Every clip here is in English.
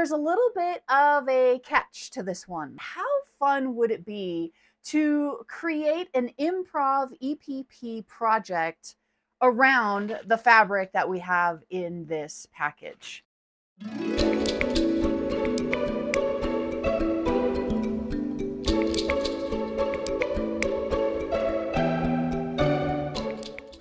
there's a little bit of a catch to this one. How fun would it be to create an improv EPP project around the fabric that we have in this package?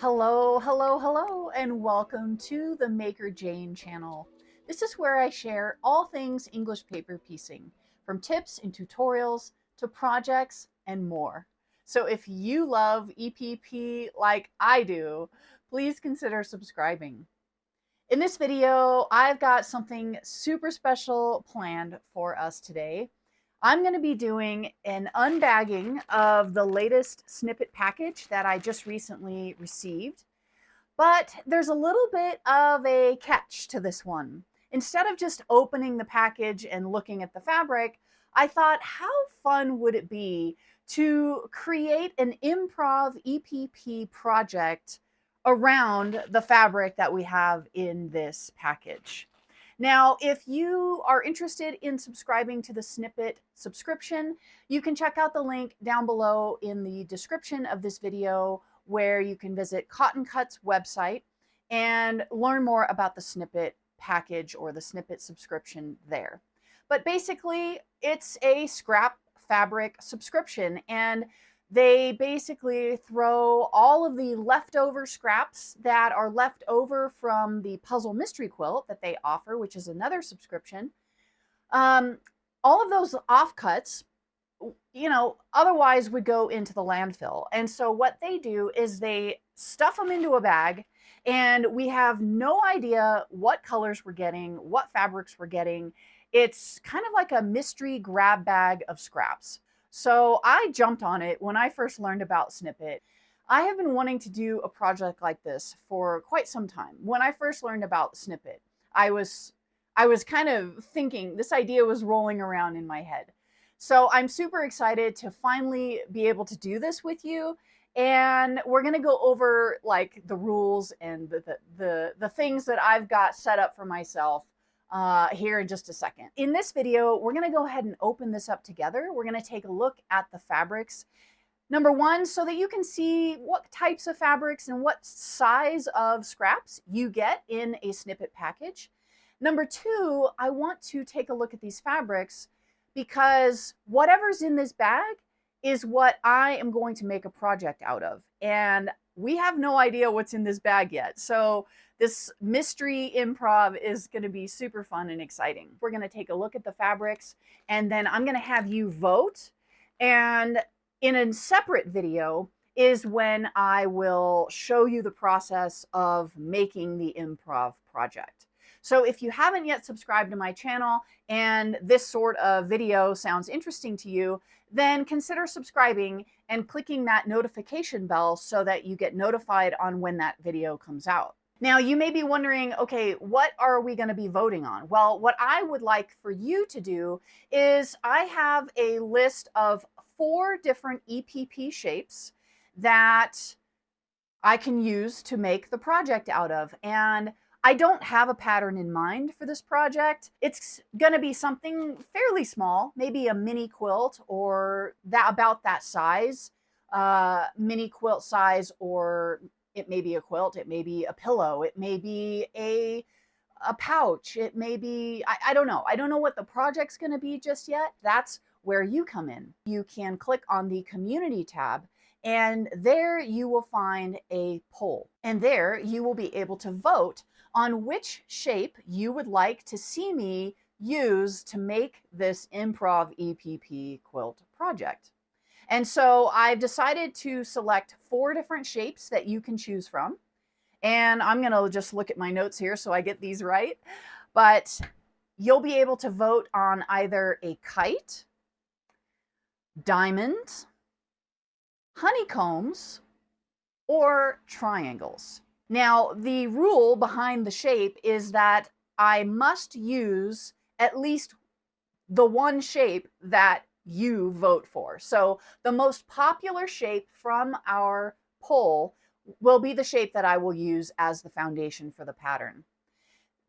Hello, and welcome to the MakerJayne channel. This is where I share all things English paper piecing, from tips and tutorials to projects and more. So if you love EPP like I do, please consider subscribing. In this video, I've got something super special planned for us today. I'm going to be doing an unbagging of the latest Snippet package that I just recently received. But there's a little bit of a catch to this one. Instead of just opening the package and looking at the fabric, I thought, how fun would it be to create an improv EPP project around the fabric that we have in this package? Now, if you are interested in subscribing to the Snippet subscription, you can check out the link down below in the description of this video, where you can visit Cotton Cut's website and learn more about the Snippet package or the Snippet subscription there. But basically, it's a scrap fabric subscription, and they basically throw all of the leftover scraps that are left over from the puzzle mystery quilt that they offer, which is another subscription. All of those offcuts, otherwise would go into the landfill. And so what they do is they stuff them into a bag, and we have no idea what colors we're getting, what fabrics we're getting. It's kind of like a mystery grab bag of scraps. So I jumped on it when I first learned about Snippet. I have been wanting to do a project like this for quite some time. When I first learned about Snippet, I was kind of thinking, this idea was rolling around in my head. So I'm super excited to finally be able to do this with you. And we're going to go over like the rules and the things that I've got set up for myself here in just a second. In this video, we're going to go ahead and open this up together. We're going to take a look at the fabrics. Number one, so that you can see what types of fabrics and what size of scraps you get in a Snippet package. Number two, I want to take a look at these fabrics because whatever's in this bag is what I am going to make a project out of. And we have no idea what's in this bag yet. So this mystery improv is going to be super fun and exciting. We're going to take a look at the fabrics, and then I'm going to have you vote. And in a separate video is when I will show you the process of making the improv project. So if you haven't yet subscribed to my channel and this sort of video sounds interesting to you, then consider subscribing and clicking that notification bell so that you get notified on when that video comes out. Now, you may be wondering, okay, what are we going to be voting on? Well, what I would like for you to do is I have a list of 4 different EPP shapes that I can use to make the project out of. And I don't have a pattern in mind for this project. It's going to be something fairly small, maybe a mini quilt or about that size, mini quilt size, or it may be a quilt, it may be a pillow, it may be a pouch, it may be, I don't know. I don't know what the project's going to be just yet. That's where you come in. You can click on the community tab, and there you will find a poll. And there you will be able to vote on which shape you would like to see me use to make this improv EPP quilt project. And so I've decided to select 4 different shapes that you can choose from. And I'm going to just look at my notes here so I get these right. But you'll be able to vote on either a kite, diamond, honeycombs, or triangles. Now, the rule behind the shape is that I must use at least the one shape that you vote for. So the most popular shape from our poll will be the shape that I will use as the foundation for the pattern.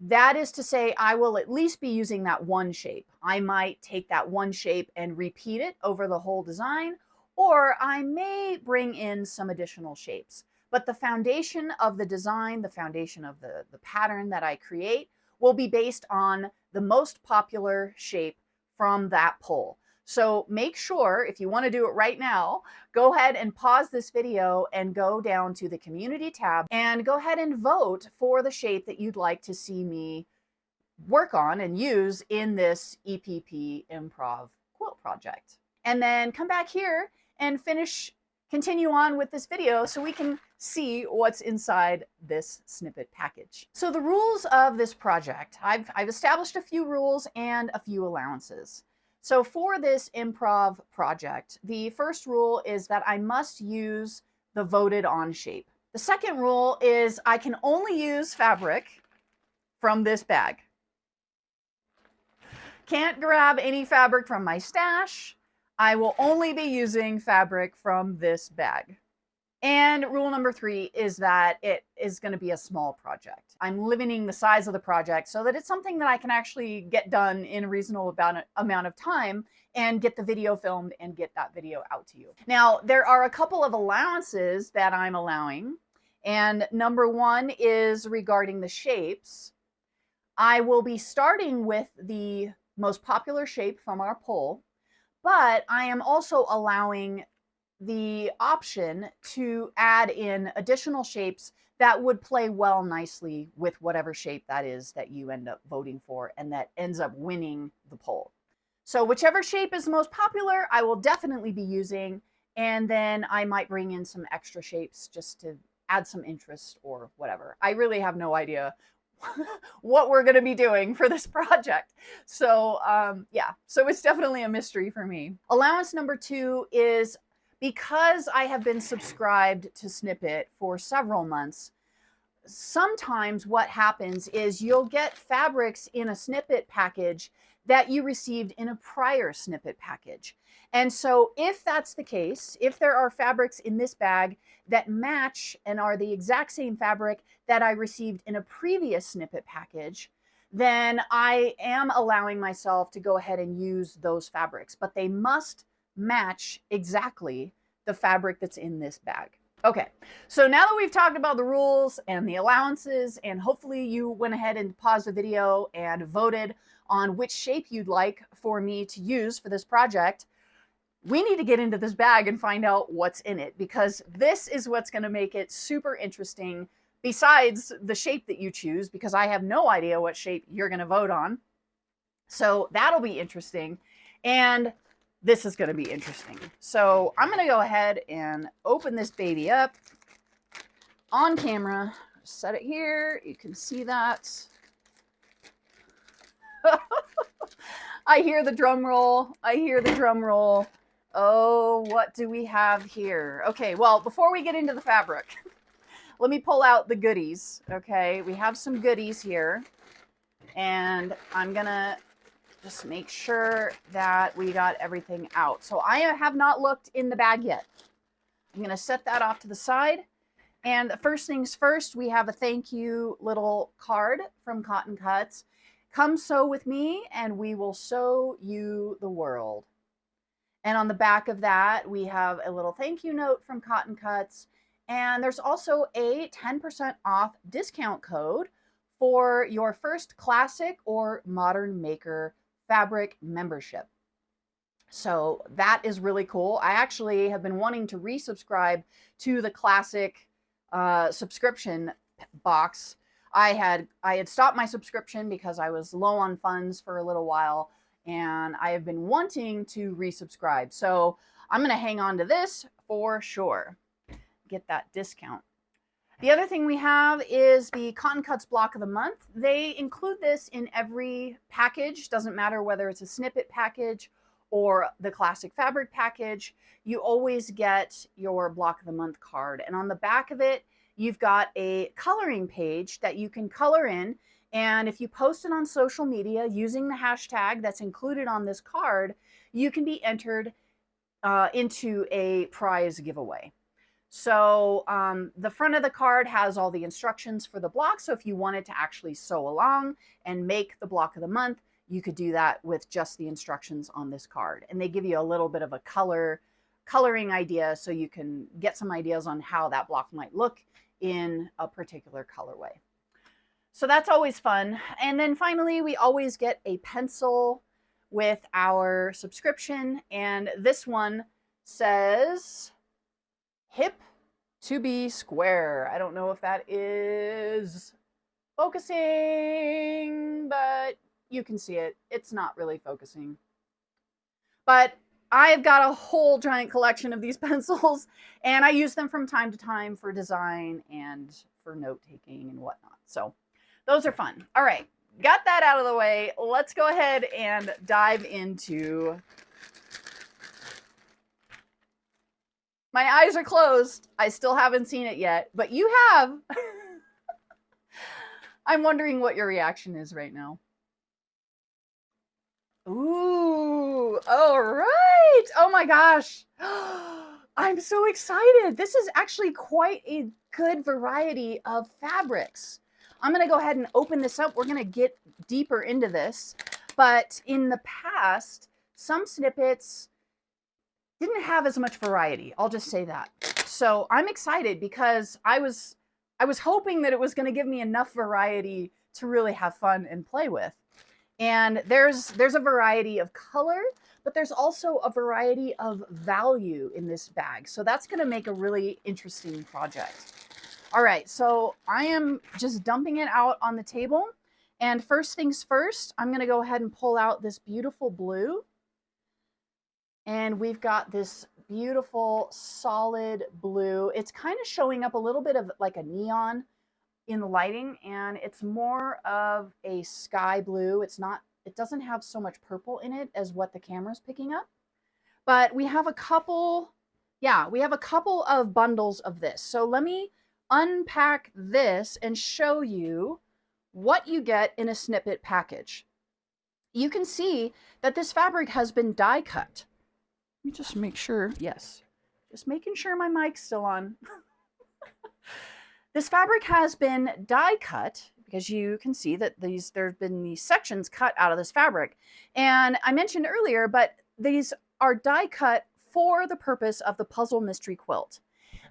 That is to say, I will at least be using that one shape. I might take that one shape and repeat it over the whole design, or I may bring in some additional shapes. But the foundation of the design, the foundation of the pattern that I create will be based on the most popular shape from that poll. So make sure, if you want to do it right now, go ahead and pause this video and go down to the community tab and go ahead and vote for the shape that you'd like to see me work on and use in this EPP improv quilt project. And then come back here and continue on with this video so we can see what's inside this snippet package. So the rules of this project, I've established a few rules and a few allowances. So for this improv project, the first rule is that I must use the voted on shape. The second rule is I can only use fabric from this bag. Can't grab any fabric from my stash. I will only be using fabric from this bag. And rule number 3 is that it is going to be a small project. I'm limiting the size of the project so that it's something that I can actually get done in a reasonable amount of time and get the video filmed and get that video out to you. Now, there are a couple of allowances that I'm allowing. And number 1 is regarding the shapes. I will be starting with the most popular shape from our poll, but I am also allowing the option to add in additional shapes that would play well nicely with whatever shape that is that you end up voting for and that ends up winning the poll. So whichever shape is the most popular, I will definitely be using, and then I might bring in some extra shapes just to add some interest or whatever. I really have no idea what we're going to be doing for this project. So yeah, so it's definitely a mystery for me. Allowance number 2 is because I have been subscribed to Snippet for several months, sometimes what happens is you'll get fabrics in a Snippet package that you received in a prior Snippet package. And so if that's the case, if there are fabrics in this bag that match and are the exact same fabric that I received in a previous Snippet package, then I am allowing myself to go ahead and use those fabrics, but they must match exactly the fabric that's in this bag. Okay, so now that we've talked about the rules and the allowances, and hopefully you went ahead and paused the video and voted on which shape you'd like for me to use for this project, we need to get into this bag and find out what's in it, because this is what's going to make it super interesting besides the shape that you choose, because I have no idea what shape you're going to vote on. So that'll be interesting. And this is going to be interesting. So I'm going to go ahead and open this baby up on camera. Set it here. You can see that. I hear the drum roll. I hear the drum roll. Oh, what do we have here? Okay, well, before we get into the fabric, let me pull out the goodies. Okay, we have some goodies here. And I'm going to just make sure that we got everything out. So I have not looked in the bag yet. I'm going to set that off to the side. And first things first, we have a thank you little card from Cotton Cuts. Come sew with me and we will sew you the world. And on the back of that, we have a little thank you note from Cotton Cuts. And there's also a 10% off discount code for your first classic or modern maker fabric membership. So that is really cool. I actually have been wanting to resubscribe to the classic subscription box. I had stopped my subscription because I was low on funds for a little while, and I have been wanting to resubscribe. So I'm going to hang on to this for sure. Get that discount. The other thing we have is the Cotton Cuts Block of the Month. They include this in every package. Doesn't matter whether it's a Snippet package or the classic fabric package. You always get your Block of the Month card. And on the back of it, you've got a coloring page that you can color in. And if you post it on social media using the hashtag that's included on this card, you can be entered into a prize giveaway. So the front of the card has all the instructions for the block. So if you wanted to actually sew along and make the block of the month, you could do that with just the instructions on this card. And they give you a little bit of a coloring idea so you can get some ideas on how that block might look in a particular colorway. So that's always fun. And then finally, we always get a pencil with our subscription. And this one says hip to be square. I don't know if that is focusing, but you can see it. It's not really focusing. But I've got a whole giant collection of these pencils, and I use them from time to time for design and for note-taking and whatnot. So those are fun. All right, got that out of the way. Let's go ahead and dive into... My eyes are closed. I still haven't seen it yet, but you have. I'm wondering what your reaction is right now. Ooh, all right. Oh my gosh. I'm so excited. This is actually quite a good variety of fabrics. I'm going to go ahead and open this up. We're going to get deeper into this. But in the past, some snippets didn't have as much variety. I'll just say that. So I'm excited because I was hoping that it was going to give me enough variety to really have fun and play with. And there's a variety of color, but there's also a variety of value in this bag. So that's going to make a really interesting project. All right, so I am just dumping it out on the table. And first things first, I'm going to go ahead and pull out this beautiful blue. And we've got this beautiful solid blue. It's kind of showing up a little bit of like a neon in the lighting, and it's more of a sky blue. It doesn't have so much purple in it as what the camera's picking up. But we have a couple of bundles of this. So let me unpack this and show you what you get in a snippet package. You can see that this fabric has been die cut. Let me just make sure, yes, just making sure my mic's still on. This fabric has been die cut because you can see that there have been these sections cut out of this fabric. And I mentioned earlier, but these are die cut for the purpose of the puzzle mystery quilt.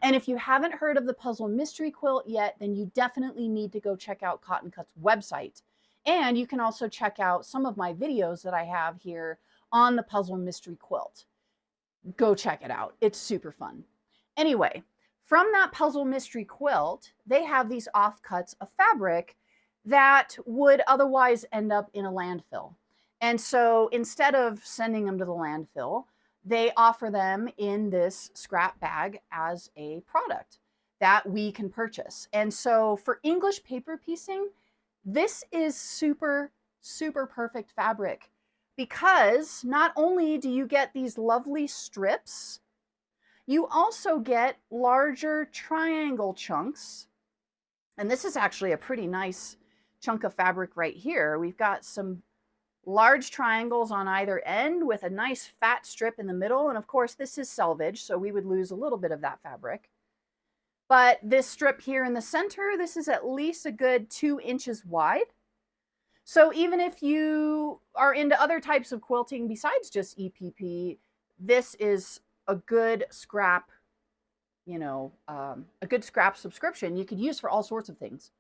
And if you haven't heard of the puzzle mystery quilt yet, then you definitely need to go check out Cotton Cut's website. And you can also check out some of my videos that I have here on the puzzle mystery quilt. Go check it out. It's super fun. Anyway, from that puzzle mystery quilt, they have these offcuts of fabric that would otherwise end up in a landfill. And so instead of sending them to the landfill, they offer them in this scrap bag as a product that we can purchase. And so for English paper piecing, this is super, super perfect fabric because not only do you get these lovely strips, you also get larger triangle chunks. And this is actually a pretty nice chunk of fabric right here. We've got some large triangles on either end with a nice fat strip in the middle. And of course, this is selvage, so we would lose a little bit of that fabric. But this strip here in the center, this is at least a good 2 inches wide. So even if you are into other types of quilting besides just EPP, this is a good scrap, a good scrap subscription you could use for all sorts of things.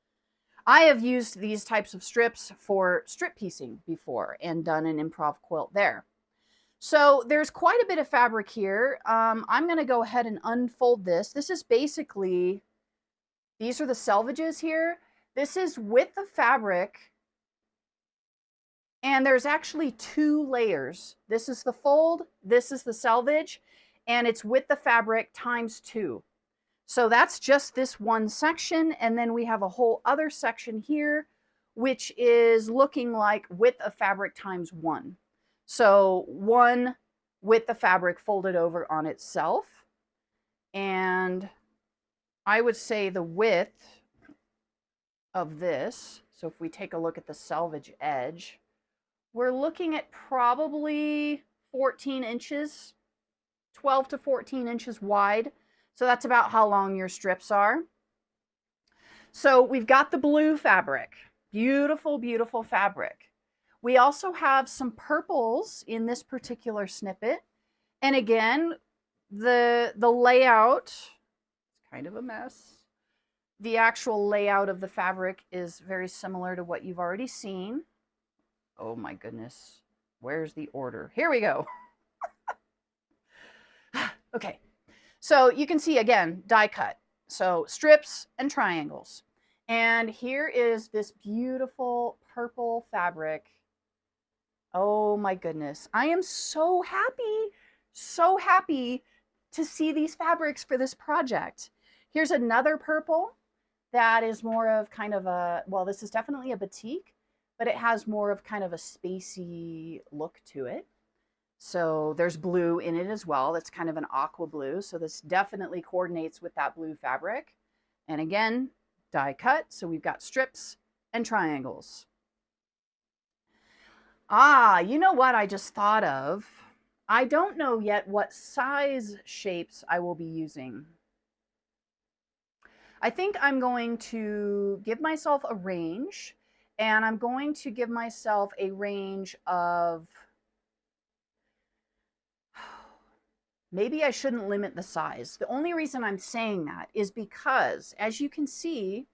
I have used these types of strips for strip piecing before and done an improv quilt there. So there's quite a bit of fabric here. I'm going to go ahead and unfold this. This is basically, these are the selvages here. This is with the fabric. And there's actually 2 layers. This is the fold, this is the selvage, and it's with the fabric times 2. So that's just this one section. And then we have a whole other section here, which is looking like width of fabric times 1. So 1 with the fabric folded over on itself. And I would say the width of this, so if we take a look at the selvage edge, we're looking at probably 14 inches, 12 to 14 inches wide. So that's about how long your strips are. So we've got the blue fabric. Beautiful, beautiful fabric. We also have some purples in this particular snippet. And again, the layout is kind of a mess. The actual layout of the fabric is very similar to what you've already seen. Oh my goodness. Where's the order? Here we go. Okay. So you can see again, die cut. So strips and triangles. And here is this beautiful purple fabric. Oh my goodness. I am so happy to see these fabrics for this project. Here's another purple that is more of kind of a, well, this is definitely a batik, but it has more of kind of a spacey look to it. So there's blue in it as well. That's kind of an aqua blue. So this definitely coordinates with that blue fabric. And again, die cut. So we've got strips and triangles. Ah, you know what I just thought of? I don't know yet what size shapes I will be using. I think I'm going to give myself a range, and I'm going to give myself a range of, maybe I shouldn't limit the size. The only reason I'm saying that is because, as you can see,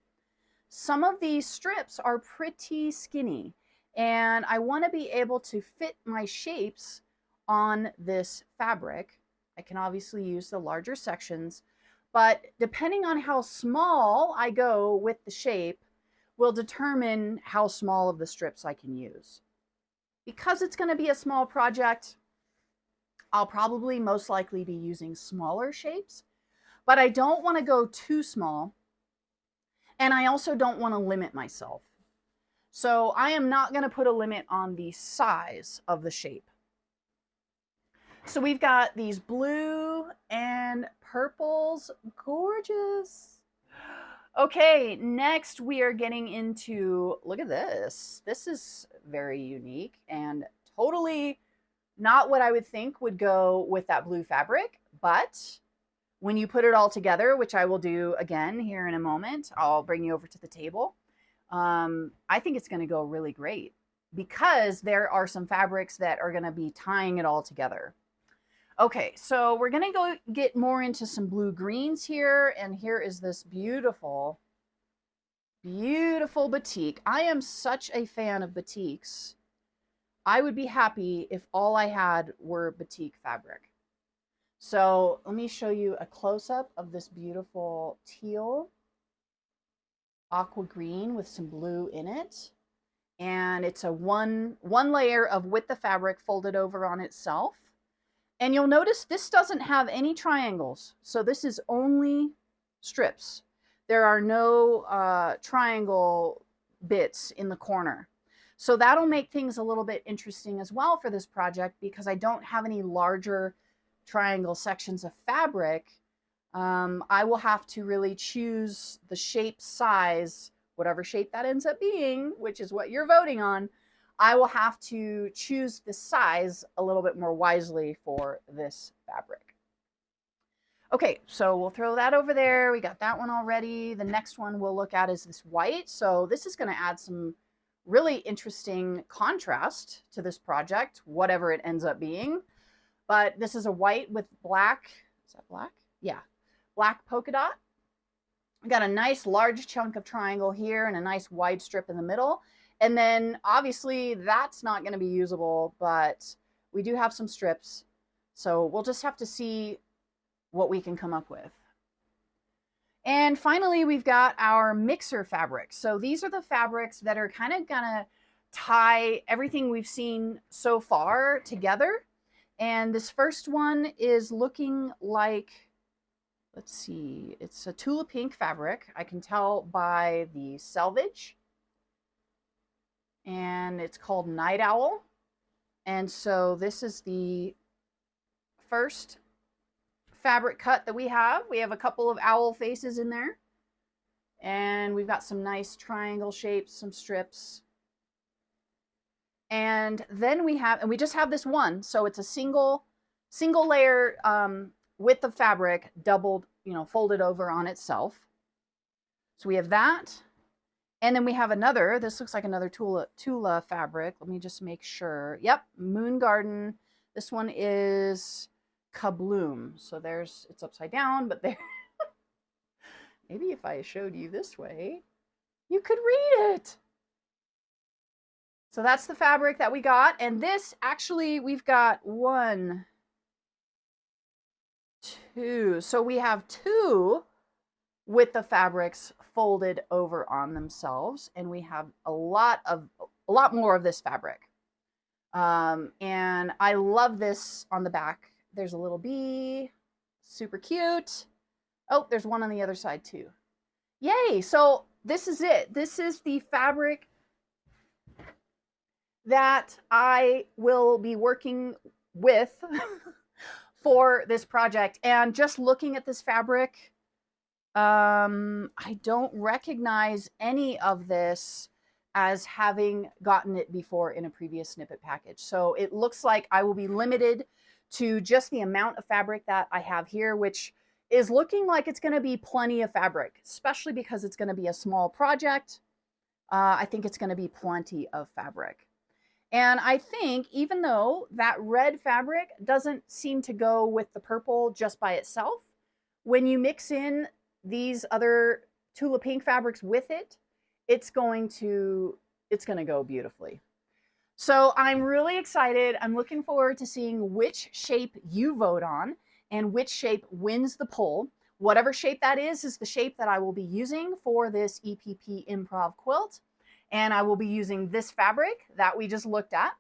some of these strips are pretty skinny, and I want to be able to fit my shapes on this fabric. I can obviously use the larger sections, but depending on how small I go with the shape will determine how small of the strips I can use. Because it's going to be a small project, I'll probably most likely be using smaller shapes, but I don't want to go too small, and I also don't want to limit myself. So I am not going to put a limit on the size of the shape. So we've got these blue and purples. Gorgeous. Okay, next we are getting into, look at this. This is very unique and totally not what I would think would go with that blue fabric, but when you put it all together, which I will do again here in a moment, I'll bring you over to the table. I think it's going to go really great because there are some fabrics that are going to be tying it all together. Okay, so we're going to go get more into some blue greens here, and here is this beautiful, beautiful batik. I am such a fan of batiks. I would be happy if all I had were batik fabric. So let me show you a close-up of this beautiful teal aqua green with some blue in it. And it's a one layer of with the fabric folded over on itself. And you'll notice this doesn't have any triangles. So this is only strips. There are no triangle bits in the corner. So that'll make things a little bit interesting as well for this project because I don't have any larger triangle sections of fabric. I will have to really choose the shape, size, whatever shape that ends up being, which is what you're voting on. I will have to choose the size a little bit more wisely for this fabric. Okay, so we'll throw that over there. We got that one already. The next one we'll look at is this white. So this is going to add some really interesting contrast to this project, whatever it ends up being. But this is a white with black. Is that black? Yeah, black polka dot. We got a nice large chunk of triangle here and a nice wide strip in the middle. And then obviously that's not going to be usable, but we do have some strips. So we'll just have to see what we can come up with. And finally, we've got our mixer fabrics. So these are the fabrics that are kind of going to tie everything we've seen so far together. And this first one is looking like, let's see, it's a Tula pink fabric. I can tell by the selvage. And it's called Night Owl. And so this is the first fabric cut that we have. We have a couple of owl faces in there. And we've got some nice triangle shapes, some strips. And then we have, and we just have this one. So it's a single layer with the fabric doubled, folded over on itself. So we have that. And then we have another, this looks like another Tula fabric. Let me just make sure. Yep, Moon Garden. This one is Kabloom. So it's upside down, but there. Maybe if I showed you this way, you could read it. So that's the fabric that we got. And this, actually, we've got 1, 2. So we have 2 with the fabrics folded over on themselves, and we have a lot more of this fabric. And I love this on the back. There's a little bee, super cute. Oh, there's one on the other side too. Yay! So this is it. This is the fabric that I will be working with for this project. And just looking at this fabric, I don't recognize any of this as having gotten it before in a previous Snippet package. So it looks like I will be limited to just the amount of fabric that I have here, which is looking like it's going to be plenty of fabric, especially because it's going to be a small project. I think it's going to be plenty of fabric. And I think even though that red fabric doesn't seem to go with the purple just by itself, when you mix in these other Tula pink fabrics with it, it's going to go beautifully. So I'm really excited. I'm looking forward to seeing which shape you vote on and which shape wins the poll. Whatever shape that is the shape that I will be using for this EPP improv quilt. And I will be using this fabric that we just looked at.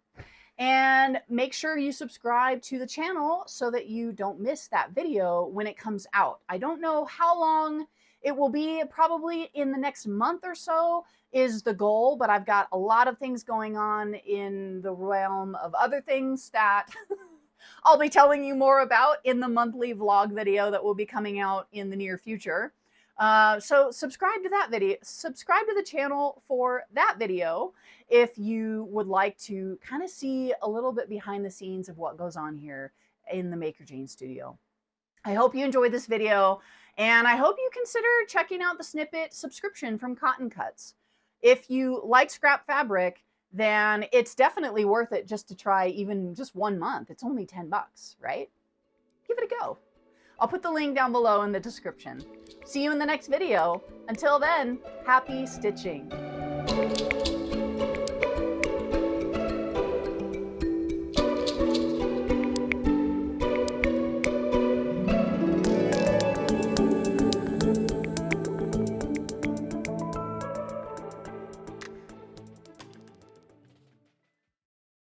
And make sure you subscribe to the channel so that you don't miss that video when it comes out. I don't know how long it will be. Probably in the next month or so is the goal, but I've got a lot of things going on in the realm of other things that I'll be telling you more about in the monthly vlog video that will be coming out in the near future. So subscribe to that video, subscribe to the channel for that video if you would like to kind of see a little bit behind the scenes of what goes on here in the MakerJayne studio. I hope you enjoyed this video, and I hope you consider checking out the Snippet subscription from Cotton Cuts. If you like scrap fabric, then it's definitely worth it just to try even just 1 month. It's only 10 bucks, right? Give it a go. I'll put the link down below in the description. See you in the next video. Until then, happy stitching.